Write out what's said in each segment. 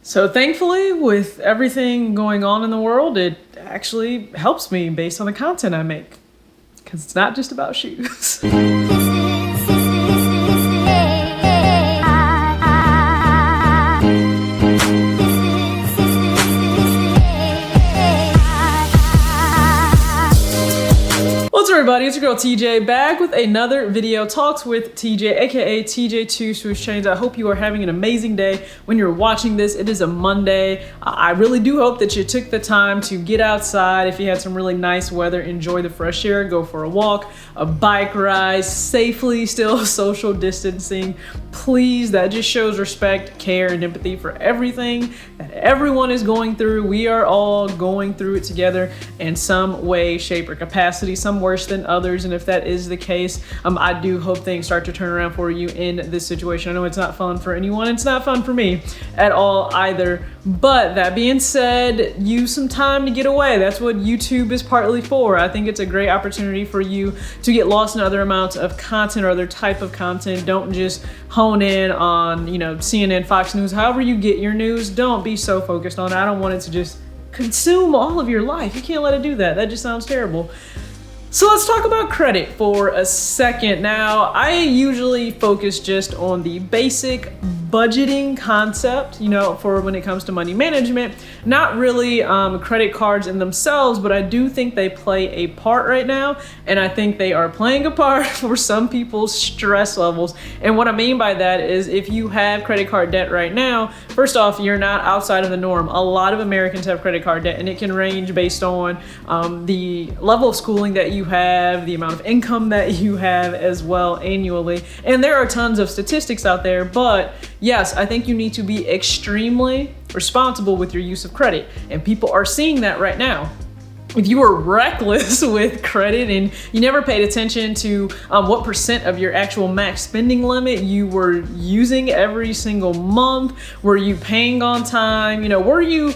So thankfully, with everything going on in the world, it actually helps me based on the content I make. Because it's not just about shoes. What's up, everybody? It's your girl TJ back with another video, Talks with TJ, aka TJ2 Swoosh Chains. I hope you are having an amazing day when you're watching this. It is a Monday. I really do hope that you took the time to get outside. If you had some really nice weather, enjoy the fresh air, go for a walk, a bike ride, safely, still social distancing. Please, that just shows respect, care, and empathy for everything that everyone is going through. We are all going through it together in some way, shape, or capacity, some worse than others. And if that is the case, I do hope things start to turn around for you in this situation. I know it's not fun for anyone. It's not fun for me at all either. But that being said, use some time to get away. That's what YouTube is partly for. I think it's a great opportunity for you to get lost in other amounts of content or other type of content. Don't just hone in on, CNN, Fox News, however you get your news. Don't be so focused on it. I don't want it to just consume all of your life. You can't let it do that. That just sounds terrible. So let's talk about credit for a second. Now, I usually focus just on the basic budgeting concept, for when it comes to money management. Not really credit cards in themselves, but I do think they play a part right now. And I think they are playing a part for some people's stress levels. And what I mean by that is if you have credit card debt right now, first off, you're not outside of the norm. A lot of Americans have credit card debt, and it can range based on the level of schooling that you have, the amount of income that you have as well annually. And there are tons of statistics out there, but yes, I think you need to be extremely responsible with your use of credit. And people are seeing that right now. If you were reckless with credit and you never paid attention to what percent of your actual max spending limit you were using every single month, were you paying on time? Were you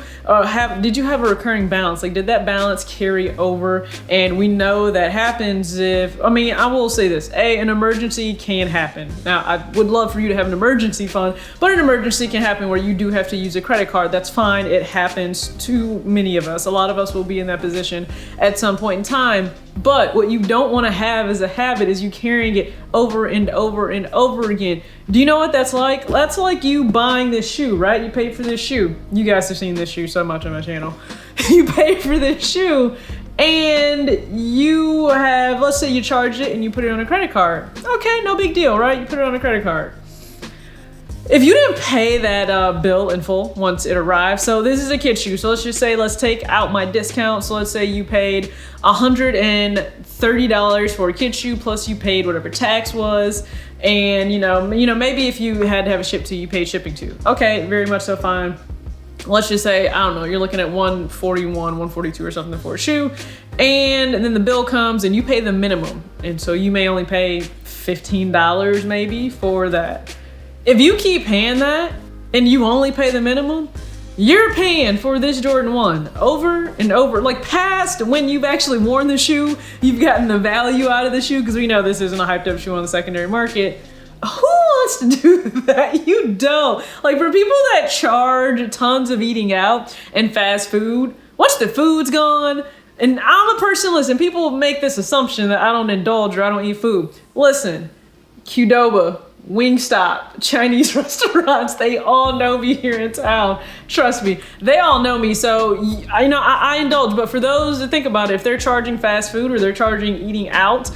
did you have a recurring balance? Like, did that balance carry over? And we know that happens if, I will say this, an emergency can happen. Now, I would love for you to have an emergency fund, but an emergency can happen where you do have to use a credit card. That's fine. It happens to many of us. A lot of us will be in that position at some point in time. But what you don't want to have as a habit is you carrying it over and over and over again. Do you know what that's like? That's like you buying this shoe, right? You paid for this shoe. You guys have seen this shoe so much on my channel. You pay for this shoe and you have, let's say you charged it and you put it on a credit card. Okay, no big deal, right? You put it on a credit card. If you didn't pay that bill in full once it arrived, so this is a kid shoe, so let's just say, let's take out my discount. So let's say you paid $130 for a kid shoe, plus you paid whatever tax was, and maybe if you had to have it shipped to you, paid shipping too. Okay, very much so, fine. Let's just say, I don't know, you're looking at $141, $142 or something for a shoe, and then the bill comes and you pay the minimum, and so you may only pay $15 maybe for that. If you keep paying that and you only pay the minimum, you're paying for this Jordan 1 over and over, like past when you've actually worn the shoe, you've gotten the value out of the shoe, because we know this isn't a hyped up shoe on the secondary market. Who wants to do that? You don't. Like, for people that charge tons of eating out and fast food, once the food's gone, and I'm a person, listen, people make this assumption that I don't indulge or I don't eat food. Listen, Qdoba, Wingstop, Chinese restaurants, they all know me here in town. Trust me, they all know me. So I indulge, but for those that think about it, if they're charging fast food or they're charging eating out,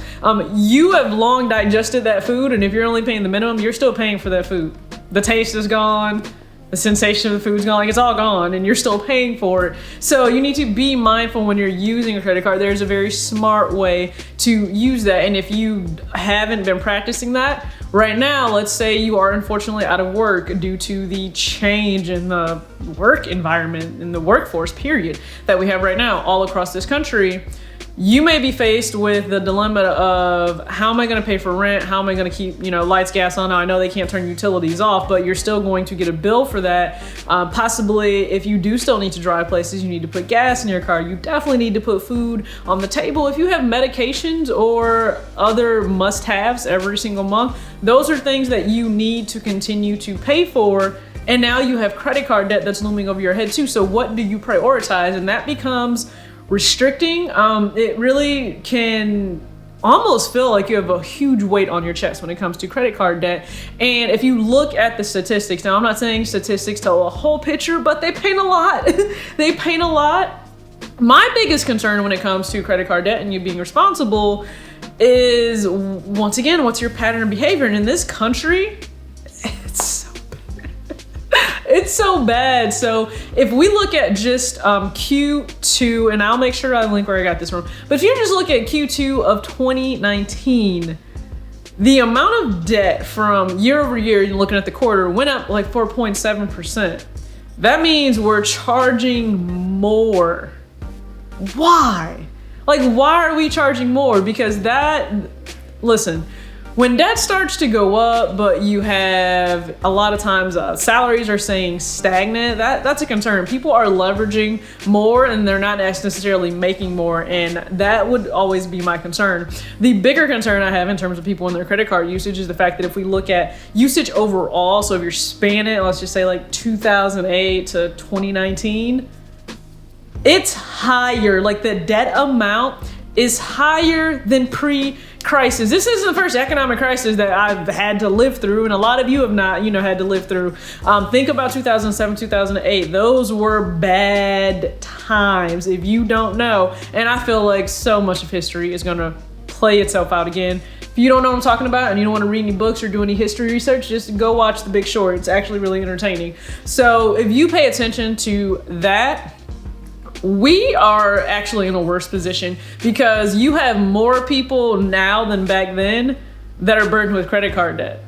you have long digested that food, and if you're only paying the minimum, you're still paying for that food. The taste is gone. The sensation of the food's gone, like it's all gone, and you're still paying for it. So you need to be mindful when you're using a credit card. There's a very smart way to use that. And if you haven't been practicing that, right now, let's say you are unfortunately out of work due to the change in the work environment, in the workforce period that we have right now all across this country. You may be faced with the dilemma of, how am I going to pay for rent? How am I going to keep, lights, gas on? Now, I know they can't turn utilities off, but you're still going to get a bill for that. Possibly, if you do still need to drive places, you need to put gas in your car. You definitely need to put food on the table. If you have medications or other must-haves every single month, those are things that you need to continue to pay for. And now you have credit card debt that's looming over your head too. So what do you prioritize? And that becomes restricting. It really can almost feel like you have a huge weight on your chest when it comes to credit card debt. And if you look at the statistics, now I'm not saying statistics tell a whole picture, but they paint a lot. They paint a lot. My biggest concern when it comes to credit card debt and you being responsible is, once again, what's your pattern of behavior? And in this country, it's so bad. It's so bad. So if we look at just Q2, and I'll make sure I link where I got this from, but if you just look at Q2 of 2019, the amount of debt from year over year, you're looking at the quarter, went up like 4.7%. That means we're charging more. Why? Like, why are we charging more? Because listen, when debt starts to go up, but you have a lot of times salaries are staying stagnant, that's a concern. People are leveraging more and they're not necessarily making more, and that would always be my concern. The bigger concern I have in terms of people and their credit card usage is the fact that if we look at usage overall, so if you're spanning it, let's just say like 2008 to 2019, it's higher. Like, the debt amount is higher than pre-crisis. This isn't the first economic crisis that I've had to live through, and a lot of you have not, had to live through. Think about 2007, 2008. Those were bad times, if you don't know. And I feel like so much of history is gonna play itself out again. If you don't know what I'm talking about and you don't want to read any books or do any history research, just go watch The Big Short. It's actually really entertaining. So if you pay attention to that, we are actually in a worse position because you have more people now than back then that are burdened with credit card debt.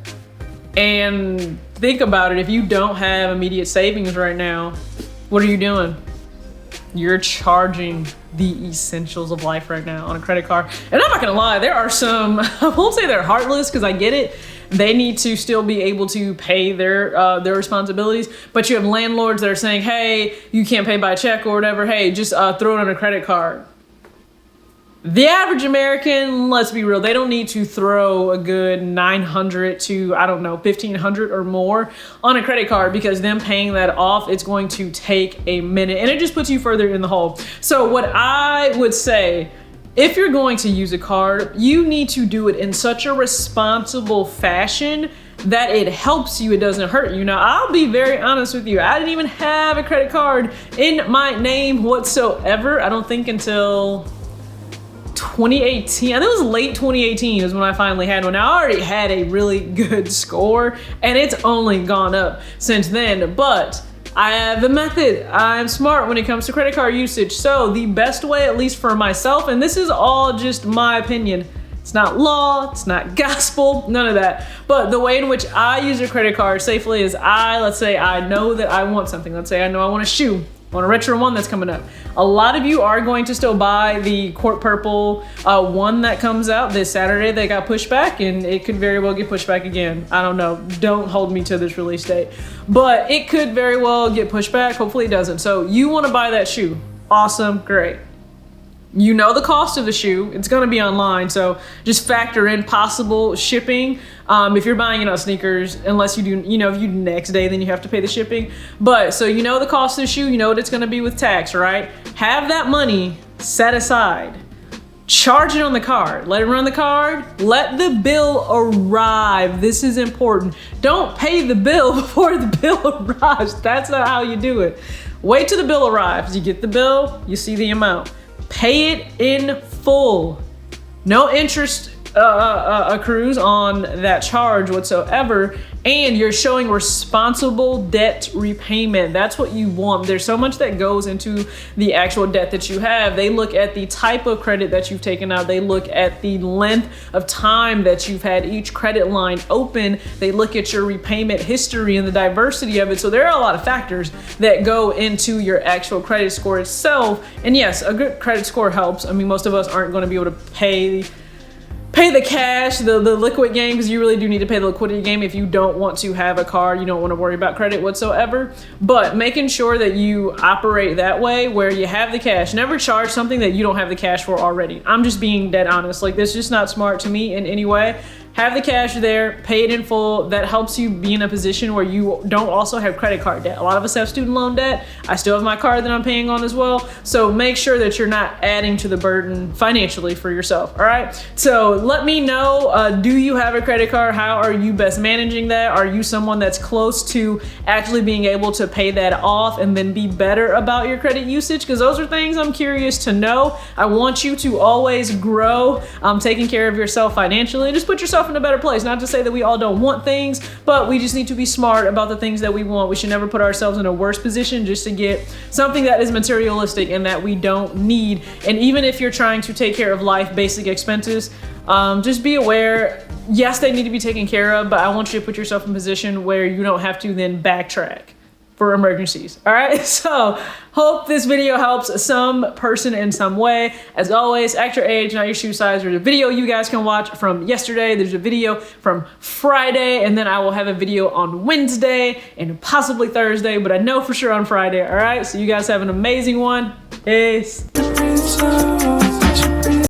And think about it, if you don't have immediate savings right now, what are you doing? You're charging the essentials of life right now on a credit card. And I'm not gonna lie, there are some, I won't say they're heartless because I get it. They need to still be able to pay their responsibilities, but you have landlords that are saying, hey, you can't pay by check or whatever. Hey, just throw it on a credit card. The average American, let's be real, they don't need to throw a good $900 to, I don't know, $1,500 or more on a credit card, because them paying that off, it's going to take a minute and it just puts you further in the hole. So what I would say, if you're going to use a card, you need to do it in such a responsible fashion that it helps you, it doesn't hurt you. Now, I'll be very honest with you. I didn't even have a credit card in my name whatsoever. I don't think until 2018. I think it was late 2018 is when I finally had one. Now, I already had a really good score and it's only gone up since then, but I have a method. I'm smart when it comes to credit card usage. So the best way, at least for myself, and this is all just my opinion, it's not law, it's not gospel, none of that. But the way in which I use a credit card safely is let's say I know that I want something. Let's say I know I want a shoe, I want a retro one that's coming up. A lot of you are going to still buy the Court Purple one that comes out this Saturday. They got pushed back and it could very well get pushed back again. I don't know. Don't hold me to this release date. But it could very well get pushed back. Hopefully it doesn't. So you want to buy that shoe. Awesome. Great. You know the cost of the shoe. It's going to be online. So just factor in possible shipping. If you're buying, sneakers, unless you do, if you do next day, then you have to pay the shipping. But so you know the cost of the shoe, you know what it's going to be with tax, right? Have that money set aside. Charge it on the card. Let it run the card. Let the bill arrive. This is important. Don't pay the bill before the bill arrives. That's not how you do it. Wait till the bill arrives. You get the bill, you see the amount. Pay it in full. No interest accrues on that charge whatsoever, and you're showing responsible debt repayment. That's what you want. There's so much that goes into the actual debt that you have. They look at the type of credit that you've taken out. They look at the length of time that you've had each credit line open. They look at your repayment history and the diversity of it. So there are a lot of factors that go into your actual credit score itself. And yes, a good credit score helps. I mean, most of us aren't going to be able to pay the cash, the liquid game, because you really do need to pay the liquidity game if you don't want to have a card, you don't want to worry about credit whatsoever. But making sure that you operate that way where you have the cash. Never charge something that you don't have the cash for already. I'm just being dead honest. Like, this is just not smart to me in any way. have the cash there, pay it in full. That helps you be in a position where you don't also have credit card debt. A lot of us have student loan debt. I still have my card that I'm paying on as well. So make sure that you're not adding to the burden financially for yourself, all right? So let me know, do you have a credit card? How are you best managing that? Are you someone that's close to actually being able to pay that off and then be better about your credit usage? Because those are things I'm curious to know. I want you to always grow, taking care of yourself financially, and just put yourself in a better place. Not to say that we all don't want things, but we just need to be smart about the things that we want. We should never put ourselves in a worse position just to get something that is materialistic and that we don't need. And even if you're trying to take care of life basic expenses, just be aware, yes, they need to be taken care of, but I want you to put yourself in a position where you don't have to then backtrack for emergencies. All right, so hope this video helps some person in some way. As always, act your age, not your shoe size. There's a video you guys can watch from yesterday. There's a video from Friday, and then I will have a video on Wednesday and possibly Thursday, but I know for sure on Friday. All right, so you guys have an amazing one. Peace.